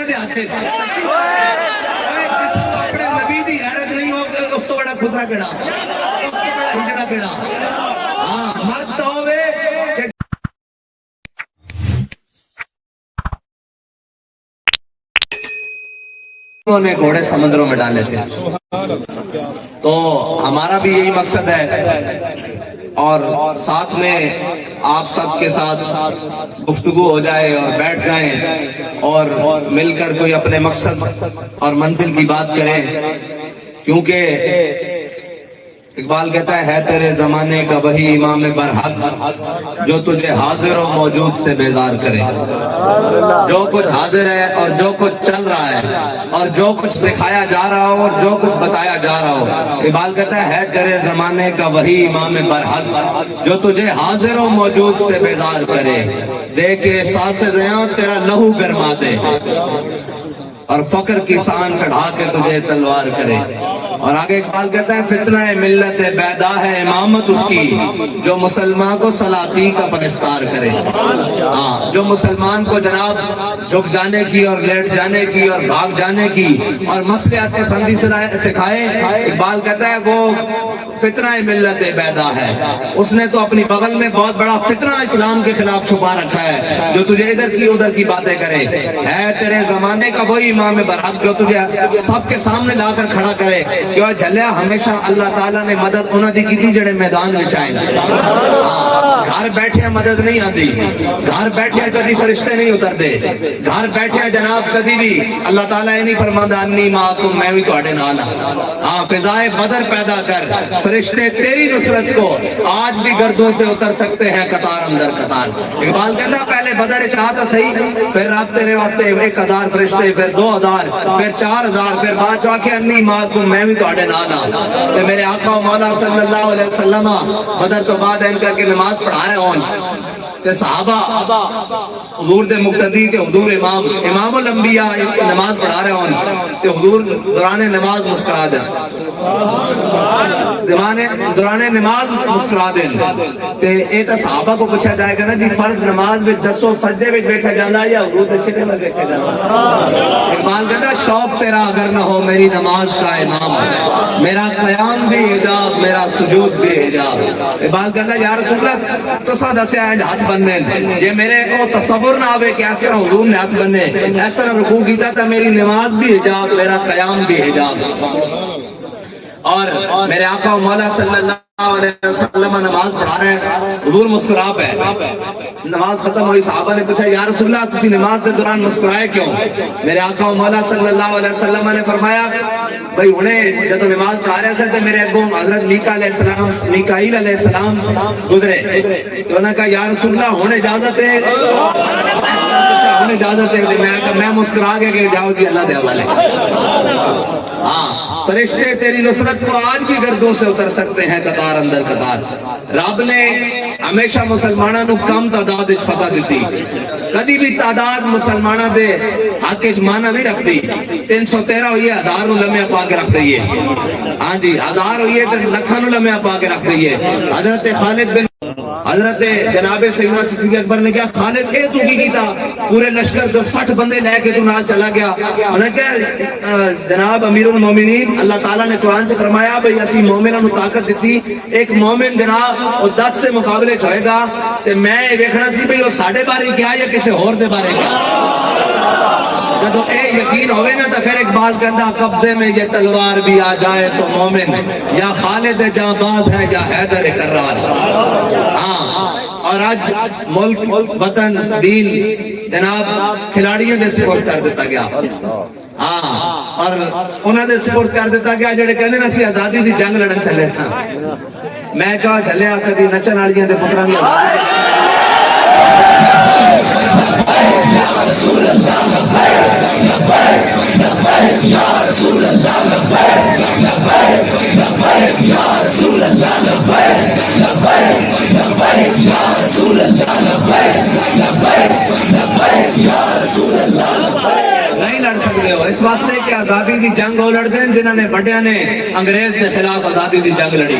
دے ہاتھ اپنے نبی دی غیرت نہیں ہو اس تو بڑا خسرا کیڑا اس تو بڑا ہجڑا کیڑا ہاں مرد تو ہوئے انہوں نے گھوڑے سمندروں میں ڈالے تھے تو ہمارا بھی یہی مقصد ہے اور ساتھ میں آپ سب کے ساتھ گفتگو ہو جائے اور بیٹھ جائیں اور مل کر کوئی اپنے مقصد اور منزل کی بات کریں کیونکہ اقبال کہتا ہے تیرے زمانے کا وہی امام برحق جو تجھے حاضر و موجود سے بیزار کرے جو کچھ حاضر ہے اور جو کچھ چل رہا ہے اور جو کچھ دکھایا جا رہا ہو اور جو کچھ بتایا جا رہا ہو اقبال کہتا ہے تیرے زمانے کا وہی امام برحق جو تجھے حاضر و موجود سے بیزار کرے دے کے احساس زیاں تیرا لہو گرما دے اور فقر کی سان چڑھا کے تجھے تلوار کرے اور آگے اقبال کہتا ہے فتنہ ملت بیدا ہے امامت اس کی جو مسلمان کو سلاطین کا پرستار کرے ہاں جو مسلمان کو جناب جھک جانے کی اور لیٹ جانے کی اور بھاگ جانے کی اور مصلحت پسندی سکھائے اقبال کہتا ہے وہ فتنہ ملت بیدا ہے اس نے تو اپنی بغل میں بہت بڑا فتنہ اسلام کے خلاف چھپا رکھا ہے جو تجھے ادھر کی ادھر کی باتیں کرے ہے تیرے زمانے کا وہی امام برحق جو تجھے سب کے سامنے لا کر کھڑا کرے کہ جھلیا ہمیشہ اللہ تعالیٰ نے مدد انہوں دی کی جڑے میدان میں چاہیں گھر بیٹھے مدد نہیں آتی گھر بیٹھے کبھی فرشتے نہیں اترتے گھر بیٹھے جناب کبھی بھی اللہ تعالیٰ نہیں فرماتا انی معکم میں بھی تواڈے نال ہاں فضائے بدر پیدا کر فرشتے تیری نصرت کو آج بھی گردوں سے اتر سکتے ہیں قطار اندر قطار اقبال کہتا پہلے بدر چاہتا صحیح پھر رات تیرے واسطے 1000 فرشتے پھر 2000 پھر 4000 پھر بعد چاہ کے انی معکم میں بھی تواڈے نال کہ میرے آقا و مولا صلی اللہ علیہ وسلم بدر تو بعد ان کر کے نماز پڑھا رہے ہون کہ صحابہ حضور دے مقتدی تے حضور امام الانبیاء نماز پڑھا رہے ہون تے حضور دوران نماز مسکرا دیں دوران نماز مسکرا دیں تے اے تے صحابہ کو پوچھا جائے گا نا جی فرض نماز میں دسو سجدے وچ ویکھا جاندا یا حضور دے چہرے میں ویکھا جاندا اقبال کہتا شوق تیرا اگر نہ ہو میری نماز کا امام میرا قیام بھی حجاب میرا سجود بھی حجاب اقبال کہتا یا رسول اللہ تو سا دسیا ہے ہاتھ بننے جے میرے کو تصور نہ آوے کہ اس طرح حضور نے ہاتھ بننے اس طرح رکوع کیتا تھا میری نماز بھی حجاب میرا قیام بھی حجاب اور میرے آقا و مولا صلی اللہ علیہ وسلم نماز پڑھا رہے ہیں حضور مسکرا پہ نماز ختم ہوئی صحابہ نے پوچھا یا رسول اللہ تسی نماز کے دوران مسکرائے کیوں میرے آقا و مولا صلی اللہ علیہ وسلم نے فرمایا بھئی انہیں جب نماز پڑھا رہے تھے میرے ابو حضرت میکائیل علیہ السلام گزرے تو انہوں نے کہا یا رسول اللہ ہونے اجازت ہے ہونے اجازت ہے میں مسکرا کے کہ جاؤ جی اللہ دے حوالے ہاں فرشتے تیری نصرت کو آج بھی گردوں سے اتر سکتے ہیں قطار اندر قطار رب نے ہمیشہ مسلمانوں کو کم تعداد وچ فتح دیتی کدی بھی تعداد مسلمانوں دے حق وچ معنی نہیں رکھتی 313 ہوئی ہے 1000 لمحہ پا کے رکھ دئیے ہاں جی 1000 ہوئی ہے تو لکھاں لمحہ پا کے رکھ دئیے حضرت خالد بن حضرت جناب سیدنا صدیق اکبر نے کیا خالد اے تو کی کیتا پورے لشکر جو 60 بندے لے کے تو نال چلا گیا انہوں نے کہا جناب امیر المومنین اللہ تعالیٰ نے قرآن سے فرمایا بھئی اسی مومنوں نے طاقت دیتی ایک مومن جناب وہ 10 کے مقابلے چھوئے گا تے میں ویکھنا سی بھئی وہ ساڑھے بارے کیا یا کسی اور دے بارے کیا جب اے یقین ہوئے نا تو پھر اقبال کرنا قبضے میں یہ تلوار بھی آ جائے تو مومن یا خالد جاں باز ہے یا حیدر کرار ہاں اور آج ملک وطن دین جناب کھلاڑیوں نے سپورٹ کر دیتا گیا ہاں اور انہوں نے سپورٹ کر دیتا گیا جڑے کہنے نا سی آزادی دی جنگ لڑن چلے سا میں کہا چلے کدی نچن والیاں دے پتراں دی یا رسول اللہ لبیک لبیک لبیک یا رسول اللہ لبیک لبیک لبیک یا رسول اللہ لبیک لبیک لبیک یا رسول اللہ لبیک لبیک لبیک یا رسول اللہ لبیک نہیں لڑ سکتے ہو اس واسطے کہ آزادی دی جنگ وہ لڑتے ہیں جنہوں نے بڑیاں نے انگریز کے خلاف آزادی دی جنگ لڑی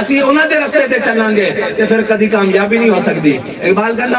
ਅਸੀਂ ਉਹਨਾਂ ਦੇ ਰਸਤੇ ਤੇ ਚੱਲਾਂਗੇ ਤੇ ਫਿਰ ਕਦੀ ਕਾਮਯਾਬੀ ਨਹੀਂ ਹੋ ਸਕਦੀ ਇਕਬਾਲ ਕਹਿੰਦਾ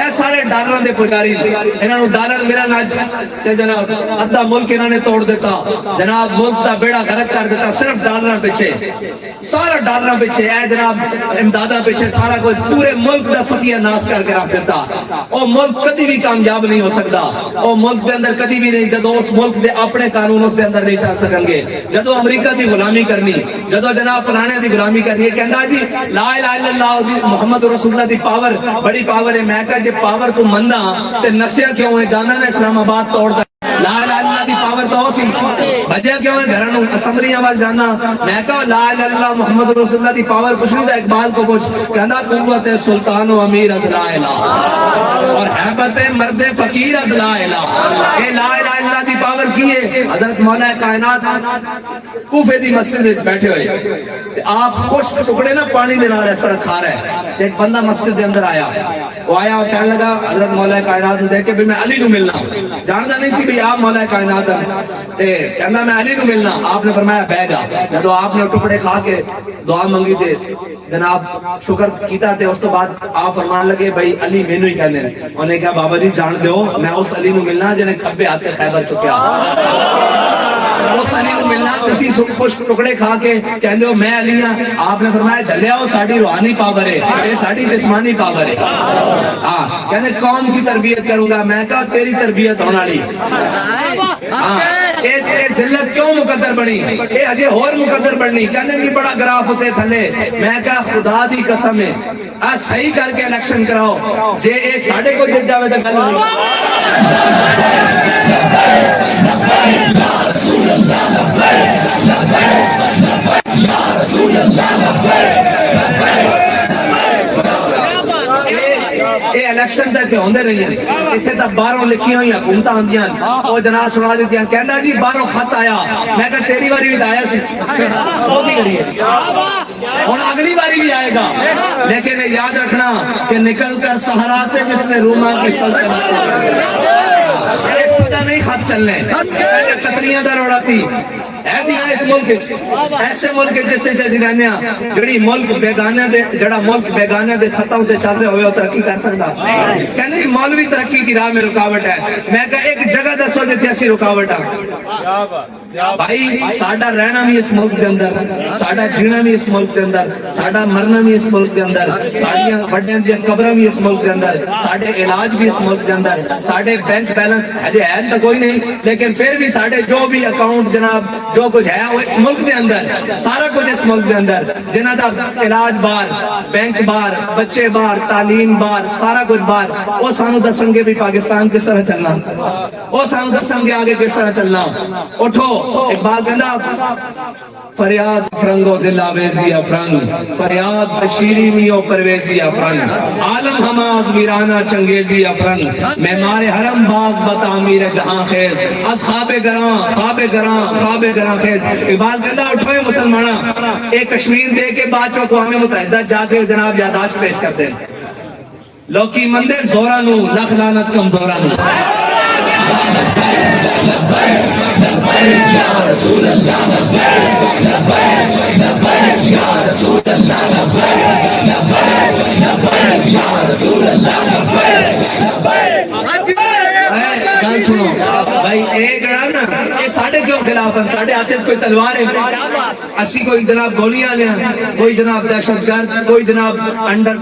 اے سارے ڈالر دے پجاری، انہاں نو ڈالر ملن اج تے جناب ادھا ملک انہاں نے توڑ دیتا، جناب ملک دا بیڑا غرق کر دیتا صرف ڈالر پیچھے، سارا ڈالر پیچھے، اے جناب امداداں پیچھے، سارا کچھ پورے ملک دا ستیہ ناس کر کے رکھ دیتا۔ او ملک کدی بھی کامیاب نہیں ہو سکتا، او ملک دے اندر کدی بھی نہیں جدو اس ملک دے اپنے قانون اس دے اندر نہیں چل سکن گے، جدو امریکہ دی غلامی کرنی، جدو جناب فلانے دی غلامی کرنی، کہندا جی لا الہ الا اللہ محمد رسول اللہ دی پاور بڑی پاور ہے، میں کہا جے پاور کو مندا تے نشیا کیوں ہے، جانا نا اسلام آباد توڑ دا، لا الہ الا اللہ دی پاور تو ہو سی بجے کیوں ہے گھرانوں اسمبلیاں وال جانا، میں کہا لا الہ الا اللہ محمد رسول اللہ دی پاور پوچھنی دا اقبال کو کچھ کہندا قوت سلطان و امیر از لا الہ اور حیبت مرد فقیر از لا الہ، اے لا الہ الا اللہ دی پاور کی ہے۔ حضرت مولا کائنات کوفے دی مسجد وچ بیٹھے ہوئے، آپ خشک ٹکڑے نا پانی دے نال اس طرح کھا رہے ہیں، ایک بندہ مسجد دے اندر آیا، وہ آیا اور کہنے لگا حضرت مولا کائنات نے دیکھ کے بھی میں علی نو ملنا، جانتا نہیں سی بھی آپ مولا کائنات ہیں، کہنا میں علی نو ملنا، آپ نے فرمایا بہ جا، جب آپ نے ٹکڑے کھا کے دعا منگی تے جناب شکر کیتا تے اس تو بعد آپ فرمان لگے بھائی علی مینو ہی کہنے، انہوں نے کہا بابا جی جان دیو میں اس علی نو ملنا جنہیں کھبے ہاتھ خیبر چکیا، اس علی کو ملنا، تسی خشک ٹکڑے کھا کے کہندے ہو میں علی ہاں، آپ نے فرمایا جلیا ہو ساڑی روحانی پاور ہے، یہ ساڑی جسمانی پاور ہے، ہاں کہندے قوم کی تربیت کروں گا، میں کہا تیری تربیت ہونا لی، ہاں اے ذلت کیوں مقدر بنی، اے اجے اور مقدر بنی، کہنے نہیں بڑا گراف ہوتے تھلے، میں کہا خدا دی قسم ہے صحیح کر کے الیکشن کراؤ، جے اے ساڑے کو جت جاوے تو گل ہوئی۔ اے الیکشن تے ہوندے نہیں ہیں، ایتھے تا باہروں لکھی ہوئی حکومتاں ہوندیاں، او جناب سنا دیتیاں، کہندا جی باہروں خط آیا، میں کہا تیری باری بھی آیا سی، وہ کی کریے ہن اگلی باری بھی آئے گا، لیکن یاد رکھنا کہ نکل کر صحرا سے جس نے روما کی سلطنت اس وجہ نہیں خط چلنے، قطریاں دا روڑا سی ایسی ہے اس ملک، ایسے ملک جیسے جیسے رہنے ہیں جڑی ملک بیگانے دے جڑا ملک بیگانے دے خطوں سے چل رہے ہوئے وہ ترقی کر سکتا، کہنے مولوی ترقی کی راہ میں رکاوٹ ہے، میں کہا ایک جگہ دسو جتے ایسی رکاوٹ ہے، بھائی ساڑا رہنا بھی اس ملک کے اندر، ساڑا جینا بھی اس ملک کے اندر، ساڑا مرنا بھی اس ملک کے اندر، ساڑیاں بڑیاں دیا قبریں بھی اس ملک کے اندر، ساڑے علاج بھی اس ملک کے اندر، ساڑے بینک بیلنس ہے تو کوئی نہیں لیکن پھر بھی ساڑے جو بھی اکاؤنٹ جناب جو کچھ ہے وہ اس ملک کے اندر، سارا کچھ اس ملک کے اندر، جنہ دا علاج بار، بینک بار، بچے بار، تعلیم بار، سارا کچھ بار، وہ سانو دسن گے بھی پاکستان کس طرح چلنا، وہ سانو دسن گے آگے کس طرح چلنا، اٹھو اقبال کہندا فریاد فرنگو دل آویزی افرنگ، فریاد شیرینی و پرویزی افرنگ، عالم ہماز ویرانہ چنگیزی افرنگ، معمار حرم باز بتعمیر جہاں خیز، از خواب گراں خواب گراں خواب گراں خیز۔ اقبال کہندا اٹھوئے مسلمانہ ایک کشمیر دے کے بعد اقوام متحدہ جا کے جناب یادداشت پیش کر دیں، لوکی مندر زورا نو لکھ لعنت کمزورا نو، یا رسول اللہ لبیک لبیک لبیک یا رسول اللہ لبیک لبیک لبیک یا رسول اللہ لبیک لبیک۔ گل سنو بھائی ایک نا یہ ساڑھے کیوں خلاف ہیں، ساڑھے ہاتھ کوئی تلوار ہے، اسی کوئی جناب گولیاں لیا، کوئی جناب دہشت گرد، کوئی جناب انڈر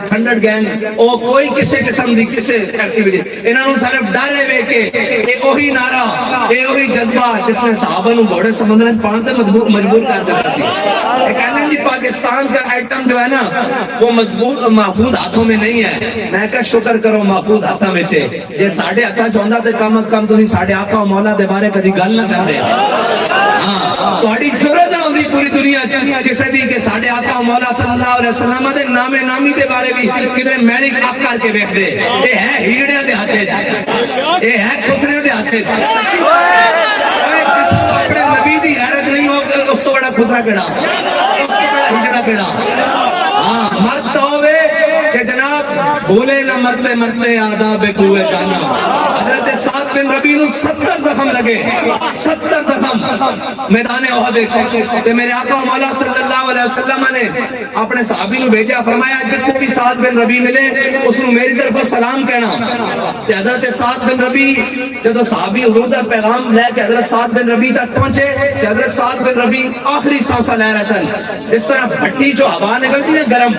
تھنڈر گینگ، او کوئی کسے قسم دی کسے ایکٹیویٹی، انہوں نے صرف ڈالے وے کے ایک وہی نعرہ، ایک وہی جذبہ جس نے صحابہ نو گھوڑے سمندر میں پانتے مجبور کر دیتا سی، کہنے جی پاکستان کا ایٹم جو ہے نا وہ مضبوط محفوظ ہاتھوں میں نہیں ہے، میں کہا شکر کرو محفوظ ہاتھوں میں چھے، یہ ساڑھے ہاتھوں چاہتا تے کم از کم تھی ساڑھے آقا و مولا دے بارے کدی گل نہ کر دے، ہاں تہاڈی جرأت نہ ہوندی پوری دنیا چ کسے دی کہ ساڑھے آقا و مولا صلی اللہ علیہ وسلم دے نام نامی دے بارے بھی کدھر میڑی اک کر کے ویکھ دے، اے ہے ہیڑیاں دے ہاتھ وچ، اے ہے خسرے دے ہاتھ وچ، اپنے نبی دی غیرت نہیں ہو اس تو بڑا خسرا کیڑا، اس تو بڑا ہجڑا کیڑا، ہاں مرد تو ہوے کہ جناب بولے نہ مرتے مرتے آداب کوئے جانا. حضرت سعد بن ربیع نو 70 زخم لگے, 70 زخم میدان احد تے میرے آقا مولا صلی اللہ علیہ وسلم نے اپنے صحابی نو بھیجا, فرمایا جتنے بھی سعد بن ربیع ملے اس نو میری طرف سلام کہنا. تے حضرت سعد بن ربیع جدو صحابی حضور دا پیغام لے کے حضرت سعد بن ربیع تک پہنچے تے حضرت سعد بن ربیع آخری سانسا لے رہے سن. اس طرح بھٹی جو ہوا نکلتی ہے گرم,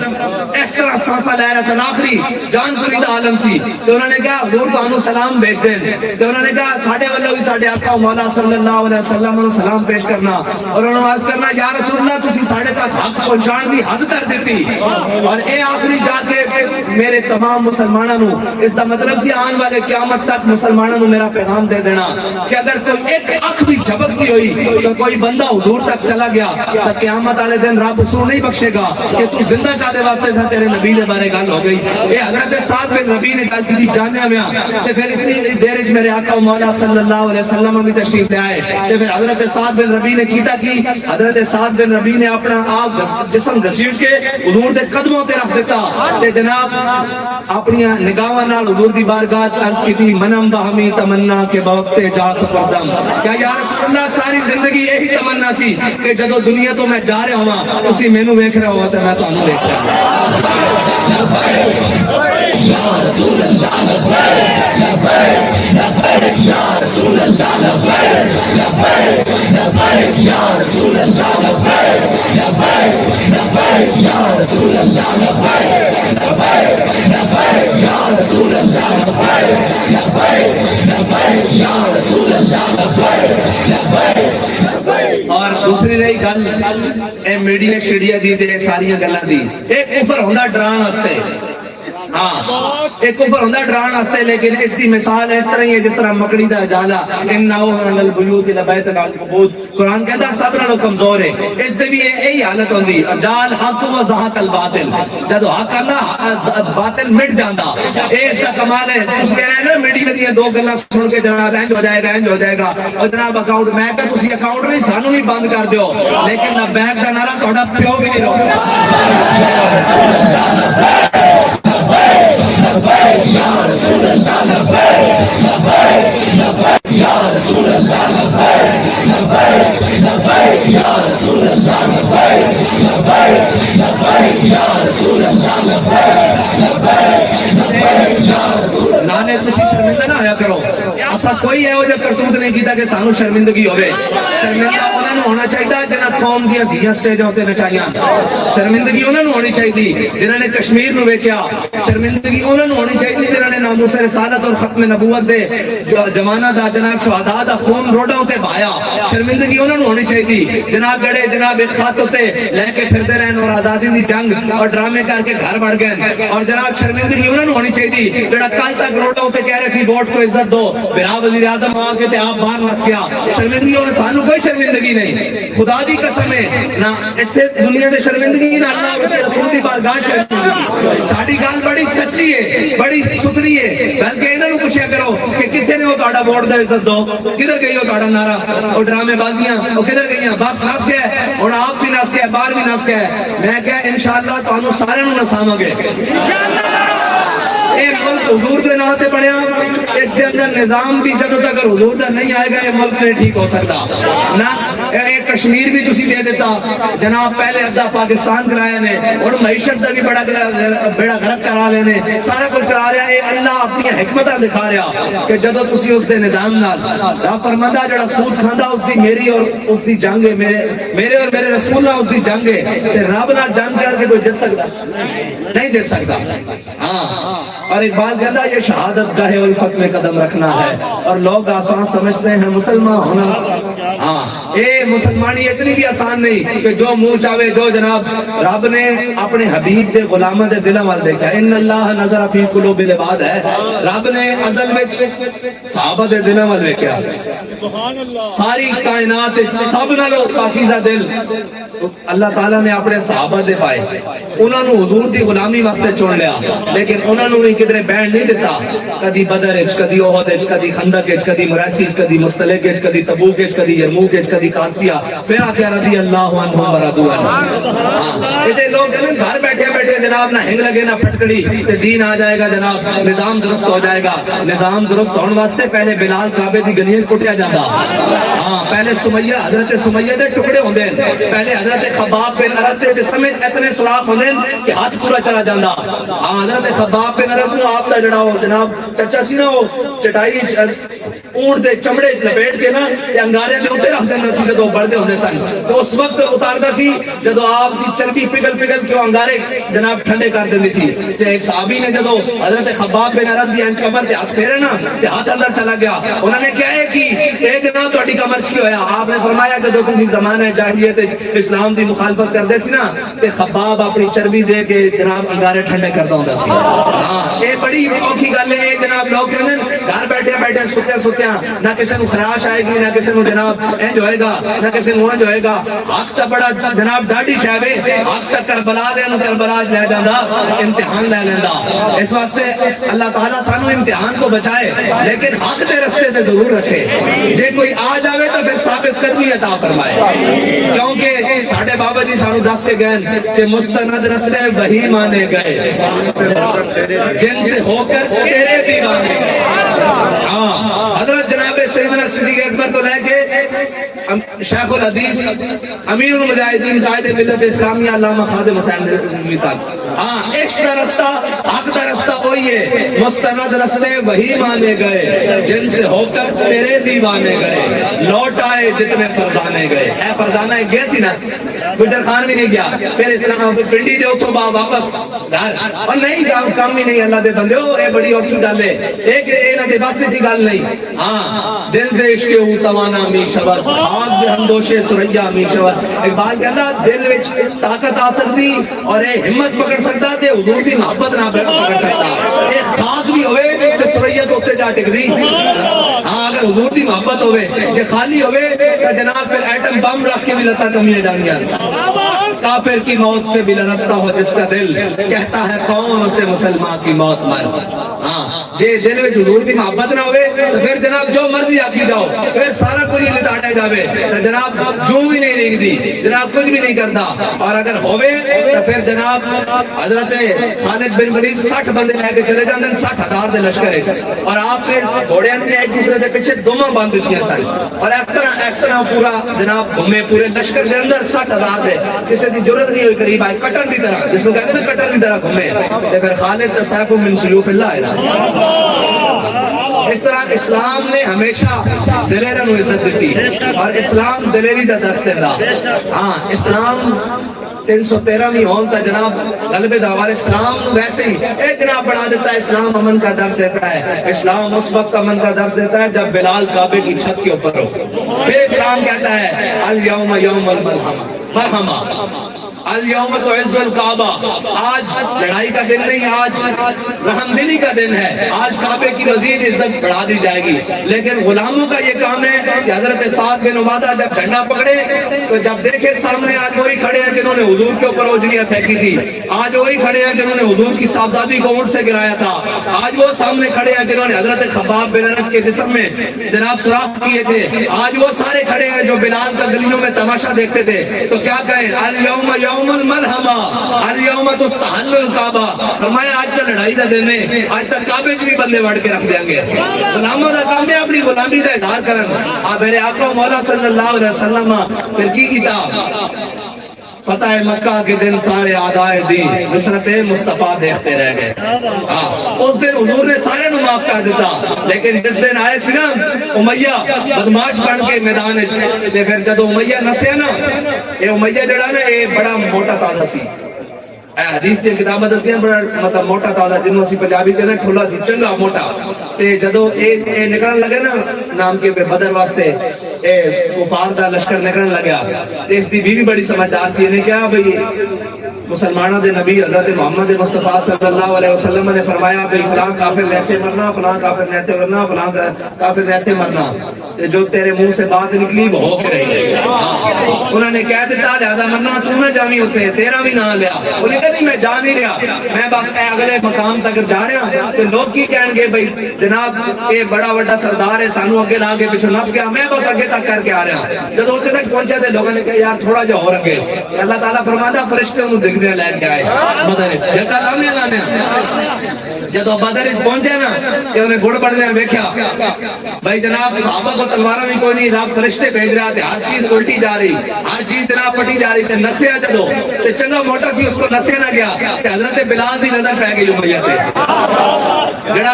اس طرح سانسا لے رہے سن, آخری جان بریدہ عالم سی. تو انہوں نے کہا حضور تانوں سلام بھیج دیں. تو انہوں نے کہا ساڈے والوں بھی ساڈے آقا مولا صلی اللہ علیہ وسلم نو سلام پیش کرنا, اور انہوں نے عرض کرنا یا رسول اللہ تسی ساڈے تک حق پہنچان دی حد کر دیتی, اور اے آخری جا کے میرے تمام مسلمانوں نو, اس دا مطلب سی آن والے قیامت تک مسلمانوں نو میرا پیغام دے دینا کہ اگر کوئی ایک اکھ بھی جھپکتی ہوئی تو کوئی بندہ حضور تک چلا گیا تو قیامت والے دن رب اس نہیں بخشے گا کہ تو زندہ کادے واسطے تھا, تیرے نبی نے بارے گل ہو گئی. اے حضرت سعد بن ربیع نے گل کی جانیا میں تے پھر اتنی دیر وچ میرے آقا مولا صلی اللہ علیہ وسلم بھی تشریف لے آئے تے پھر حضرت سعد بن ربیع نے کیتا کی, حضرت سعد بن ربیع نے اپنا آپ جسم گھسیٹ کے حضور دے قدموں تے رکھ دیتا تے جناب اپنی نگاہاں نال حضور دی بارگاہ وچ عرض کیتی منم بہمی تمنا کے بوقت جا سپردم, کیا یا رسول اللہ ساری زندگی یہی تمنا سی کہ جدو دنیا تو میں جا رہا ہوں تسی مینوں ویکھ رہے ہو تے میں تانوں ویکھ رہا ہوں. یا رسول اللہ لبیک لبیک یا رسول اللہ لبیک لبیک لبیک یا رسول اللہ لبیک لبیک لبیک یا رسول اللہ لبیک لبیک لبیک یا رسول اللہ لبیک لبیک لبیک یا رسول اللہ لبیک لبیک. اور دوسری رہی گل اے میڈیا شیڈیا دی تے ساری گلاں دی, ایک کفر ہوندا ڈران واسطے, ہاں ایک کفر ہوندا ڈران واسطے, لیکن اس دی مثال اس طرح ہی ہے جس طرح مکڑی دا جالا انہو علی البیوت لبیت العنکبوت, قرآن کہتا ہے سب نالوں کمزور ہے, اس دی بھی یہی حالت ہوندی جال حق و زہق الباطل, جدو حق آندا باطل مٹ جاندا. اس دا کمال ہے تسی کہہ رہے نا میڈیا دی دو گلاں سن کے جناب انج ہو جائے گا انج ہو جائے گا, اور جناب اکاؤنٹ میں کہ تسی اکاؤنٹ نہیں سانوں بھی بند کر دیو, لیکن نہ بینک دا نعرہ تہاڈا پیو بھی نہیں روک یا رسول اللہ لبیک لبیک لبیک یا رسول اللہ لبیک لبیک لبیک یا رسول اللہ لبیک لبیک لبیک یا رسول اللہ لبیک لبیک لبیک یا رسول اللہ. نانے تسی شرمندہ نہ ہویا کرو, اسا کوئی ایہو جہا کرتوت نہیں کیتا کہ سانو شرمندگی ہوے. شرمندہ انہاں نوں ہونا چاہیدا جنہاں قوم دیاں دھیاں سٹیجاں تے نچائیاں, شرمندگی انہاں نوں ہونی چاہیدی جنہاں نے کشمیر نوں ویچیا, شرمندگی انہاں نوں ہونی چاہیدی جنہاں نے ناموس رسالت اور ختم نبوت دے زمانہ دا جناب شہداء دا خون روڈاں تے بہایا, شرمندگی انہاں نوں ہونی چاہیدی جناب جڑے جناب ایک خط تے لے کے پھردے رہن اور آزادی دی جنگ اور ڈرامے کر کے گھر بڑھ گئے, اور جناب شرمندگی انہاں نوں ہونی چاہیدی جڑا کل تک روڈاں تے کہہ رہے سی ووٹ کو عزت دو, برا وزیر اعظم آ کے تے آپ باہر نس گیا. شرمندگی اور سانو کوئی شرمندگی نہیں, خدا دی قسم ہے نہ ایتھے دنیا دے شرمندگی نہ اللہ اور اس کے رسول دی بارگاہ شرمندگی. ساڈی گل بڑی سچی ہے, بڑی ستھری ہے, بلکہ انہاں نوں پوچھیا کرو کہ کتنے نے وہ تہاڈا ووٹ دا عزت دو, کدھر گئی وہ تہاڈا نعرہ, وہ ڈرامے بازیاں وہ کدھر گئیاں, بس نس گئے, ہن آپ بھی نس گئے, باہر بھی نس گئے. میں کہا انشاءاللہ تانوں سارے نوں نساواں گے اے ملک حضور دے نام تے بنیا, اس دے اندر نظام بھی جدوں تک حضور دا نہیں آئے گا یہ ملک نہیں ٹھیک ہو سکتا نہ. ایک کشمیر بھی تسی دے دیتا جناب, پہلے ادھا پاکستان کرایا نے, اور معیشت دا بھی بڑا بیڑا غرق کرا لے نے, سارا کچھ کرا رہا ہے. اللہ اپنی حکمتاں دکھا رہا کہ جدوں تسی اس دے نظام نال رب فرماندا جڑا سود کھاندا اس دی میری اور اس دی جنگ ہے, میرے اور میرے رسول نال اس دی جنگ ہے, تے رب نال جنگ کر کے کوئی جیت سکدا نہیں جیت سکتا. ہاں اور اقبال کہتا ہے یہ شہادت گاہ الفت میں قدم رکھنا ہے, اور لوگ آسان سمجھتے ہیں مسلمان ہونا. ہاں اے مسلمانی اتنی بھی آسان نہیں کہ جو منہ چاہے جو جناب. رب نے اپنے حبیب دے غلاماں دے دلاں وال دیکھا, ان اللہ نظر فی قلوب العباد ہے, رب نے ازل وچ صحابہ دے دلاں وال دیکھا, ساری کائنات سب نالوں پاکیزہ دل اللہ تعالیٰ نے اپنے صحابہ دے پائے انہوں نے حضور دی غلامی واسطے چن لیا لیکن انہوں نے بھی کدھر بینڈ نہیں دیتا کدی بدر اچ کدی احد اچ کدی خندق اچ کدی مراسی اچ کدی مستلق اچ کدی تبوک اچ کدی یرموک اچ کدی قادسیہ پھر آکے رضی اللہ عنہ ورضوا عنہ یہ لوگ کہتے گھر بیٹھے بیٹھے جناب نہ ہنگ لگے نہ پھٹکڑی تے دین آ جائے گا جناب نظام درست ہو جائے گا نظام درست ہونے واسطے پہلے بلال کعبے دی گنیز کٹیا جاتا ہاں پہلے سمیہ حضرت سمیہ دے ٹکڑے ہوندے پہلے حضرت خباب بن ارد دے جسم وچ اتنے سوراخ ہوندے کہ ہاتھ پورا چلا جاندا ہاں حضرت خباب بن ارد نو آپ دا جڑا جناب چچا سی نا چٹائی اونٹ دے چمڑے لپیٹ کے نا تے انگارے دے اوپر رکھ دیندا سی جدوں بڑھدے ہوندے سن تو اس وقت اتاردا سی جدوں آپ دی چربی پگھل پگھل کے انگارے جناب ٹھنڈے کر دیندی سی تے ایک صحابی نے جدوں حضرت خباب بن ارد دی کمر تے ہاتھ پھیرے نا تے ہاتھ اندر چلا گیا انہوں نے کیا ہے کہ اے جناب تہاڈی کمر چ کی ہویا آپ نے فرمایا جدوں تسی زمانہ جاہلیت اسلام دی مخالفت کردے سی نا تے خباب اپنی چربی دے کے جناب انگارے ٹھنڈے کردا ہوندا سی ہاں اے بڑی اوکھی گل ہے جناب لوگ کہندے گھر بیٹھے بیٹھے ستے ستے نہ کسی نو خراش آئے گی نہ کسی نو جناب انج ہوئے گا نہ کسی نو انج ہوئے گا حق تا بڑا جناب ڈاڈی شے وے حق تا کربلا دے نو کربلا لے جاندا امتحان لے لیندا اس واسطے اللہ تعالی سانو امتحان کو بچائے لیکن حق دے رستے تے ضرور رکھے جے کوئی آ جاوے تو پھر ثابت قدمی عطا فرمائے کیونکہ ساڈے بابا جی سانو دس کے گئے کہ مستند رستے وہی مانے گئے جن سے ہو کر تیرے دیوانے ہاں حضرت جناب سیدنا صدیق اکبر کو لے کے شیخ الحدیث امیر المجاہدین قائد ملت اسلامیہ علامہ خادم حسین رضوی تک ہاں عشق کا رستہ حق کا رستہ وہی ہے مستند رستے وہی مانے گئے جن سے ہو کر تیرے دیوانے گئے لوٹ آئے جتنے فرزانے گئے اے فرزانہ گئے سی نا گجر خان بھی نہیں گیا پھر اسلام پنڈی دے اتھوں واپس گھر اور نہیں کام ہی نہیں اللہ دے بندے ہو اے بڑی اوکھی گل ہے ایک اے نہ دے بس جی گل نہیں ہاں دل سے عشق ہو توانا می شور آگ سے ہمدوش سریا می شور اقبال کہتا دل وچ طاقت آ سکتی اور اے ہمت پکڑ سکتا تے حضور دی محبت نہ پکڑ سکتا اے خاک بھی ہوئے تے سریا تو اتنے جا ٹک دی ہاں اگر حضور دی محبت ہوئے جے خالی ہوئے تو جناب پھر ایٹم بم رکھ کے بھی لتا کمیاں جانیاں کافر کی موت سے بھی لرزتا ہو جس کا دل کہتا ہے کون سے مسلمان کی موت مر ہاں جے دل میں حضور دی محبت نہ ہوئے تو پھر جناب جو مرضی آکی جاؤ پھر سارا کچھ لٹاٹے جاوے تو جناب جو بھی نہیں رکھ دی جناب کچھ بھی نہیں کرتا اور اگر ہوئے تو پھر جناب حضرت خالد بن ولید 60 بندے لے کے چلے جاندے 60,000 دے لشکر اور آپ نے گھوڑیاں نے ایک دوسرے کے پیچھے دوما باندھ دیتی ہیں سن اور اس طرح پورا جناب گھومے پورے لشکر کے اندر 60,000 دے کسی دی ضرورت نہیں ہوئی قریب آئے کٹر دی طرح جس کو کہتے ہیں کٹر دی طرح گھومے تو پھر خالد سیف من سیوف اللہ ہے اس طرح اسلام نے ہمیشہ دلیروں عزت دیتی اور اسلام دلیری دا دست دیتا ہاں اسلام 313ویں ہون کا جناب غلبے دعوار اسلام ویسے ہی اے جناب بنا دیتا ہے اسلام امن کا درس دیتا ہے اسلام اس وقت امن کا درس دیتا ہے جب بلال کعبے کی چھت کے اوپر ہو پھر اسلام کہتا ہے الیوم یوم المرحمہ الیوم تعز الکعبہ آج لڑائی کا دن نہیں آج رحم دلی کا دن ہے آج کعبے کی مزید عزت بڑھا دی جائے گی لیکن غلاموں کا یہ کام ہے کہ حضرت سعد بن عبادہ جب جھنڈا پکڑے تو جب دیکھے سامنے آج وہی کھڑے ہیں جنہوں نے حضور کے اوپر اوجریاں پھینکی تھی آج وہی کھڑے ہیں جنہوں نے حضور کی صاحبزادی کو اونٹ سے گرایا تھا آج وہ سامنے کھڑے ہیں جنہوں نے حضرت خباب بن ارد کے جسم میں جناب سوراخ کیے تھے آج وہ سارے کھڑے ہیں جو بلال کا گلیوں میں تماشا دیکھتے تھے تو کیا کہیں الیوم یوم الملحمہ الیوم تستحل الکعبہ فرمایا آج تک لڑائی دا دن ہے آج تک کعبے سے بھی بندے وڑ کے رکھ دیں گے غلاموں دا کام ہے اپنی غلامی دا اظہار کرن میرے آقا مولا صلی اللہ علیہ وسلم پھر کی کتاب فتح مکہ کے دن سارے آدائے دی نصرت مصطفیٰ دیکھتے رہ گئے اس دن حضور نے سارے نو معاف کر دیتا لیکن جس دن آئے سی نا امیہ بدماش بن کے میدان پھر جدو امیہ نسیا نا یہ امیہ جڑا نا یہ بڑا موٹا تازہ سی حدیث دی کتابیں دسیاں بڑا مطلب موٹا تازہ جنوں اسی پنجابی کہنے ٹھولا سی چنگا موٹا تے جدو اے نکلن لگے نا نام کے بدر واسطے اے کفار دا لشکر نکلن لگیا تے اس دی بیوی بڑی سمجھدار سی نے کہا بھئی مسلمانوں دے نبی حضرت محمد مصطفیٰ صلی اللہ علیہ وسلم نے فرمایا بھئی فلاں کافر رہتے مرنا، فلاں کافر رہتے مرنا، فلاں کافر رہتے مرنا، جو تیرے منہ سے بات نکلی وہ ہو کے رہی۔ انہوں نے کہہ دیتا لہذا مرنا تو نہ جاویں ہوتے، تیرا بھی نہ لیا۔ انہوں نے کہا نہیں میں جا نہیں رہا، میں بس اگلے مقام تک جا رہا، تو لوگ کی کہیں گے بھئی جناب یہ بڑا بڑا سردار ہے، سانو اگے لا کے پیچھے نس گیا، میں بس اگے تک کر کے آ رہا۔ جب ہوتے تک پہنچے تھے لوگوں نے کہا یار تھوڑا جا اور اگے، اللہ تعالیٰ فرماتا فرشتے انہوں دکھنے لے کے آئے بدر جگہ لانے لانے۔ جب بدر پہنچے نا کہ انہیں گڑ بڑھنے ویکھیا بھائی جناب صحابہ کو تلوارہ بھی کوئی نہیں، رب فرشتے بھیج رہا تھے، ہر چیز الٹی جا رہی، ہر چیز جناب پٹی جا رہی تھی، نسیا جدو تے چنگا موٹا سی اس کو نسیا نہ گیا کہ حضرت بلال دی نظر پہ گئی امیہ تے، جڑا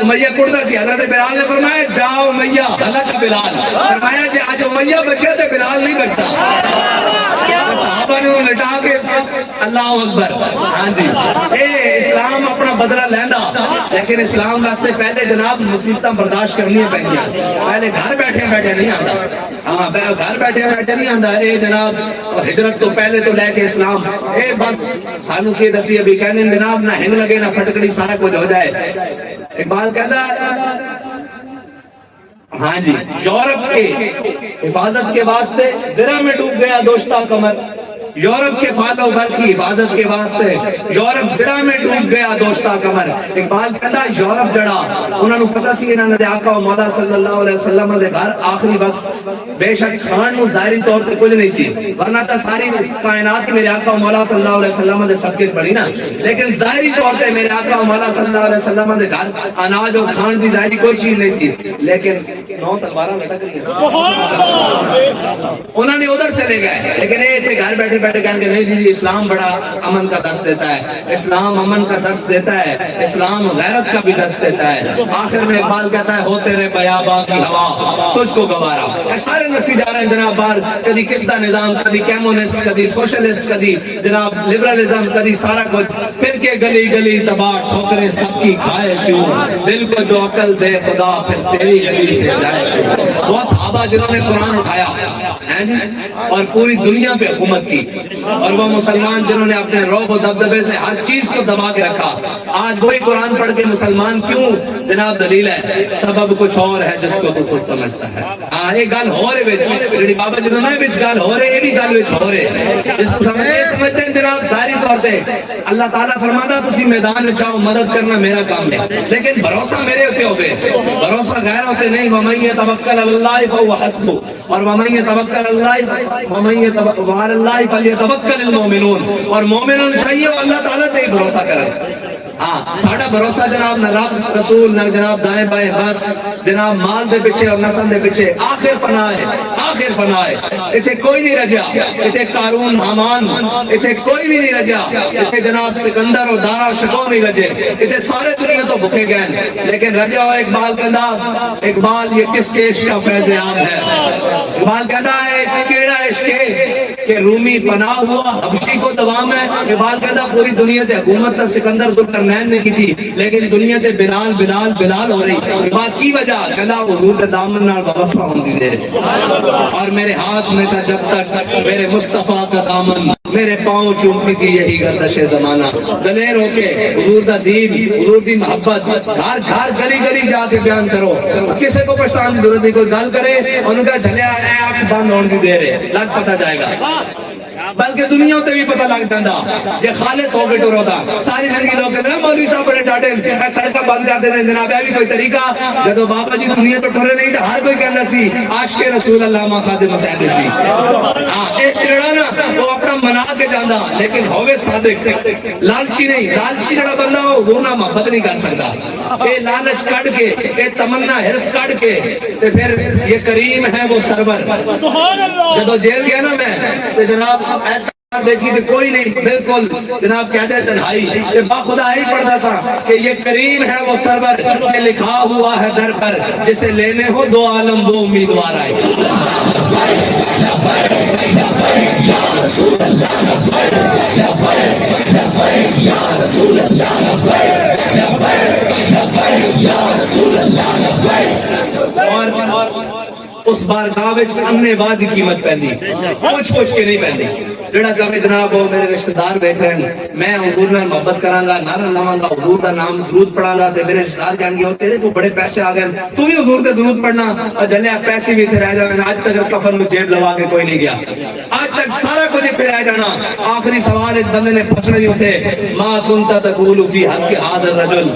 امیہ کڑتا سی، حضرت بلال نے فرمایا جاؤ امیہ ہلاک بلال، فرمایا جی آج امیہ بچے تے بلال نہیں بچتا۔ صحابہ نے انہوں لٹا کے اللہ اکبر، ہاں جی اے اسلام اپنا بدلہ لینا، لیکن اسلام واسطے پہلے جناب مصیبتاں برداشت کرنی پہنگیاں، پہلے گھر بیٹھے بیٹھے نہیں آتا، ہاں گھر بیٹھے بیٹھے نہیں آتا، اے جناب ہجرت تو پہلے تو لے کے اسلام، اے بس سانو کی دسی ابھی کہنے جناب نہ ہنگ لگے نہ پھٹکڑی سارا کچھ ہو جائے۔ اقبال کہتا ہے ہاں جی یورپ کے حفاظت کے واسطے زرہ میں ڈوب گیا دوشتا کمر، یورپ کے فاتح بھر کی حفاظت کے واسطے یورپ زرہ میں ڈوب گیا دوشتا کمر۔ اقبال کہتا یورپ جڑا انہوں نے پتہ سی انہوں نے آقا و مولا صلی اللہ علیہ وسلم دے گھر آخری وقت بے شک خان نو ظاہری طور پہ کچھ نہیں سی، ورنہ تا ساری کائنات کی میرے آقا و مولا صلی اللہ علیہ وسلم دے صدقے پڑی نا، لیکن ظاہری طور پہ میرے آقا و مولا صلی اللہ علیہ وسلم دے گھر اناج و کھان دی ظاہری کوئی چیز نہیں سی، لیکن نو تلواریں لٹک رہی ہیں، انہوں نے ادھر چلے گئے، لیکن یہ گھر بیٹھے بیٹھے کہیں گے نہیں جی اسلام بڑا امن کا درس دیتا ہے، اسلام امن کا درس دیتا ہے، اسلام غیرت کا بھی درس دیتا ہے۔ آخر میں اقبال کہتا ہے ہو تیرے بیاباں کی ہوا تجھ کو گوارا، سارے نسی جا رہے ہیں جناب بار، کدی کس کا نظام، کدی کیمونسٹ، کدی سوشلسٹ، کدی جناب لبرلزم، کدی سارا کچھ، پھر کے گلی گلی تباہ ٹھوکریں سب کی کھائے کیوں، دل کو جو عقل دے خدا پھر تیری گلی سے جائے کیوں۔ وہ صحابہ جنہوں نے قرآن اٹھایا اور پوری دنیا پہ حکومت کی، اور وہ مسلمان جنہوں نے اپنے رعب و دبدبے سے ہر چیز کو دبا کے رکھا، آج وہی قرآن پڑھ کے مسلمان کیوں جناب دلیل ہے سبب کچھ اور ہے جس کو تو خود سمجھتا ہے۔ ہاں یہ گل ہو رہے جڑی بابا جی نے وچ گل ہو رہے، یہ بھی گل وچ ہو رہے، جس کو سمجھتے ہیں جناب ظاہری طور پہ اللہ تعالیٰ فرماتا تسی میدان میں چاہو مدد کرنا میرا کام ہے، لیکن بھروسہ میرے ہوتے ہوئے، بھروسہ غیر ہوتے نہیں۔ وَمَن يَتَوَكَّلْ عَلَى اللَّهِ فَهُوَ حَسْبُهُ، اور وَمَن يَتَوَكَّلْ عَلَى اللَّهِ وَعَلَى اللَّهِ فَلْيَتَوَكَّلِ الْمُؤْمِنُونَ، اور مومنوں چاہیے وہ اللہ تعالیٰ تے ہی بھروسہ کریں۔ ہاں ساڑھا بھروسہ جناب نہ رب رسول نہ جناب دائیں بائیں، بس جناب مال دے پیچھے اور نسل دے پیچھے، آخر پناہ ہے، آخر پناہ ہے۔ اتھے کوئی نہیں رجا، اتھے قارون حامان اتھے کوئی بھی نہیں رجا، اتھے جناب سکندر اور دارا شکو نہیں رجے، اتھے سارے دنیا تو بھکے گئے، لیکن رجا ہو اقبال کہتا اقبال یہ کس کے عشق کا فیض عام ہے۔ اقبال کہتا ہے کیڑا عشق ہے کہ رومی پناہ ہوا حبشی کو دوام ہے۔ اقبال کہتا پوری دنیا تے حکومت تا سکندر ذوالقرنین نے کی تھی، لیکن دنیا تے بلال بلال بلال ہو رہی، اقبال کی وجہ کہتا حضور کے دامن نال وابستہ ہوندی دے، اور میرے ہاتھ میں تھا جب تک میرے مصطفیٰ کا دامن، میرے پاؤں چومتی تھی یہی گردش زمانہ۔ دلیر ہو کے حضور دا دین، حضور دی محبت گھر گھر گلی گلی جا کے بیان کرو، کسی کو پچھتان کی ضرورت نہیں، کوئی گل کرے ان کا چلیا اے آنکھ بند ہونے دی دیر ہے، لگ پتہ جائے گا، بلکہ دنیا تے بھی پتہ لگ جاندا جے خالص ہو کے ٹرو دا۔ ساری زندگی لوگ کہتے ہیں مولوی صاحب بڑے ڈاٹے سڑکاں بند کر دے جناب، یہ بھی کوئی طریقہ؟ جدو بابا جی دنیا تو ٹرے نہیں تو ہر کوئی کہندا سی عاشق رسول اللہ ما خادم صاحب جی، ہاں اس جڑا نا وہ اپنا منا کے جاندا، لیکن ہوے صادق، لالچی نہیں۔ لالچی جڑا بندہ ہو حضور نال محبت نہیں کر سکتا، اے لالچ کڈ کے، اے تمنا ہرس کڈ کے، تے پھر یہ کریم ہے وہ سرور۔ جدو جیل گیا نا میں تے جناب دیکھی تو کوئی نہیں، بالکل جناب کہتے ہیں تنہائی، یہ با خدا ہی پڑھتا سا کہ یہ کریم ہے وہ سرور کہ لکھا ہوا ہے در پر جسے لینے ہو دو عالم وہ امیدوار آئے۔ اور اس بارگاہ وچ امنے بعد کی قیمت پہندی، پوچھ پوچھ کے نہیں پہندی۔ جڑا کہے جناب وہ میرے رشتہ دار بیٹھے ہیں میں حضور نال محبت کراں گا نعرہ لاواں گا حضور دا نام درود پڑھاں گا تے میرے رشتہ دار کہیں گے تیرے کو بڑے پیسے آ گئے تو بھی حضور تے درود پڑھنا اور جلیا پیسے بھی تے رہ جانے آج تک کفن میں جیب لوا کے کوئی نہیں گیا آج تک سارا کچھ تے رہ جانا آخری سوال اس بندے نے پوچھنا ہی ہوتے ما کنت تقول فی حق هذا الرجل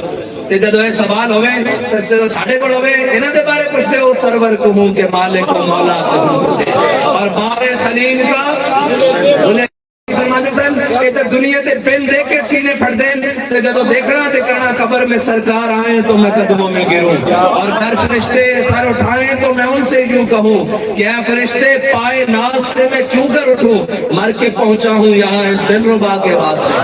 تے جدو یہ سوال ہوئے تے جدو ساڈے کول ہوئے انہاں دے بارے پوچھتے ہو سرور کو ہوں کے مالک و مولا تے اور باغ خلیل کا انہیں فرماتے سن کہ دنیا تے پن دے کے سینے پھڑ دیں تے جدو دیکھنا تے کہنا قبر میں سرکار آئیں تو میں قدموں میں گروں اور در فرشتے سر اٹھائیں تو میں ان سے کیوں کہوں کہ اے فرشتے پائے ناز سے میں کیوں کر اٹھوں مر کے پہنچا ہوں یہاں اس دل ربا کے واسطے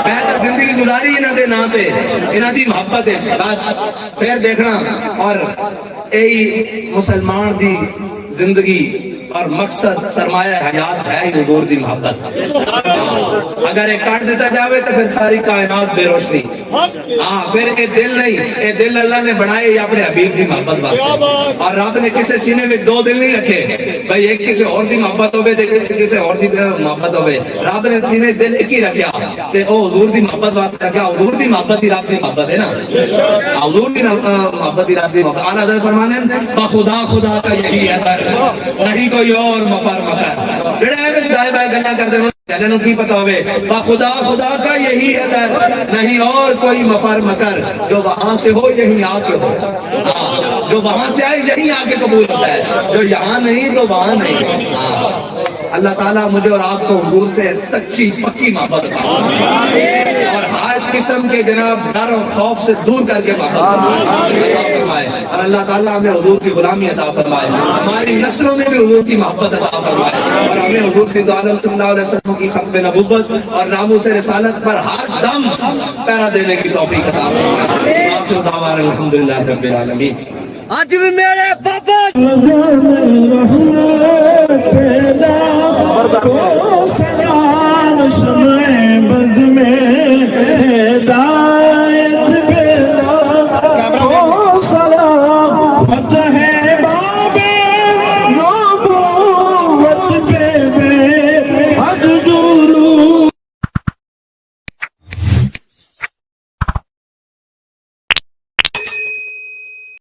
میں تو زندگی گزاری انہاں دے نا تے انہاں دی محبت ہے بس پھر دیکھنا اور اے مسلمان دی زندگی اور مقصد سرمایہ حیات ہے حضور دی محبت اگر یہ کاٹ دیتا جاوے تو پھر ساری کائنات بے روشنی پھر یہ دل نہیں یہ دل اللہ نے بنائے یا اپنے حبیب دی محبت واسطے اور رب نے کسی سینے میں دو دل نہیں رکھے بھائی ایک کسی اور دی محبت ہوئے کسی اور دی محبت ہوئے رب نے سینے دل ایک ہی رکھیا تے او حضور دی محبت واسطے رکھیا حضور دی محبت ہی رب دی محبت ہے نا حضور دی محبت ہی رب دی محبت اعلیٰ حضرت فرمانے بخدا خدا کا یہی اثر نہیں کوئی اور مفر مکر جڑے ایویں دائیں بائیں گلاں کردے جنہوں کی پتہ ہوئے خدا خدا کا یہی اثر نہیں اور کوئی مفر مکر جو وہاں سے ہو یہی آ کے ہو جو وہاں سے آئے یہی آ کے قبول ہوتا ہے جو یہاں نہیں تو وہاں نہیں اللہ تعالیٰ مجھے اور آپ کو حضور سے سچی پکی محبت اور ہر قسم کے جناب ڈر اور خوف سے دور کر کے محبت فرمائے اور اللہ تعالیٰ ہمیں حضور کی غلامی عطا فرمائے ہماری نسلوں میں بھی حضور کی محبت عطا فرمائے اور ہمیں حضور صلی اللہ علیہ وسلم کی ختم نبوت اور ناموس رسالت پر ہر دم پہرا دینے کی توفیق عطا فرمائے آخر دعوانا الحمدللہ رب العالمین آج بھی میرے بابا